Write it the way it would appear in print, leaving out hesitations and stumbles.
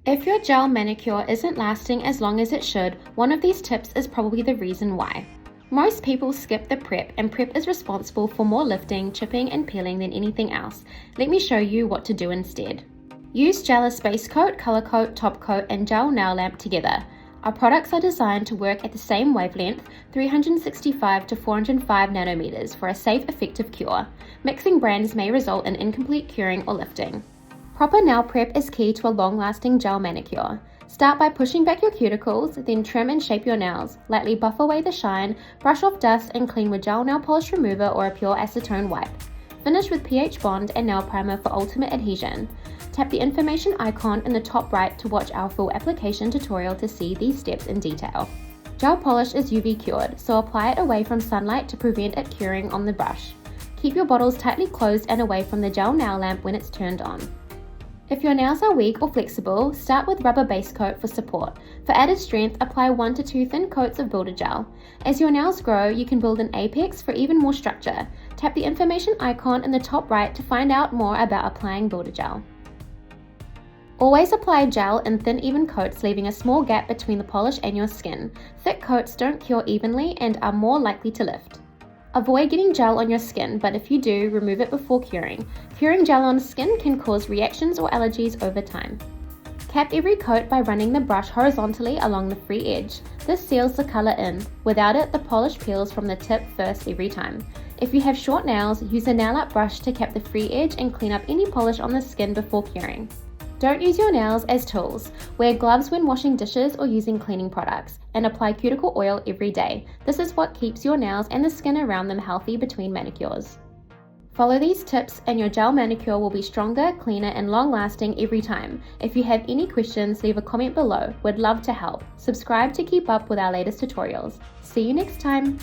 If your gel manicure isn't lasting as long as it should, one of these tips is probably the reason why. Most people skip the prep, and prep is responsible for more lifting, chipping, and peeling than anything else. Let me show you what to do instead. Use gel as base coat, color coat, top coat, and gel nail lamp together. Our products are designed to work at the same wavelength, 365 to 405 nanometers, for a safe, effective cure. Mixing brands may result in incomplete curing or lifting. Proper nail prep is key to a long-lasting gel manicure. Start by pushing back your cuticles, then trim and shape your nails. Lightly buff away the shine, brush off dust, and clean with gel nail polish remover or a pure acetone wipe. Finish with pH bond and nail primer for ultimate adhesion. Tap the information icon in the top right to watch our full application tutorial to see these steps in detail. Gel polish is UV cured, so apply it away from sunlight to prevent it curing on the brush. Keep your bottles tightly closed and away from the gel nail lamp when it's turned on. If your nails are weak or flexible, start with rubber base coat for support. For added strength, apply 1 to 2 thin coats of builder gel. As your nails grow, you can build an apex for even more structure. Tap the information icon in the top right to find out more about applying builder gel. Always apply gel in thin, even coats, leaving a small gap between the polish and your skin. Thick coats don't cure evenly and are more likely to lift. Avoid getting gel on your skin, but if you do, remove it before curing. Curing gel on skin can cause reactions or allergies over time. Cap every coat by running the brush horizontally along the free edge. This seals the color in. Without it, the polish peels from the tip first every time. If you have short nails, use a nail art brush to cap the free edge and clean up any polish on the skin before curing. Don't use your nails as tools. Wear gloves when washing dishes or using cleaning products, and apply cuticle oil every day. This is what keeps your nails and the skin around them healthy between manicures. Follow these tips and your gel manicure will be stronger, cleaner, and long-lasting every time. If you have any questions, leave a comment below. We'd love to help. Subscribe to keep up with our latest tutorials. See you next time.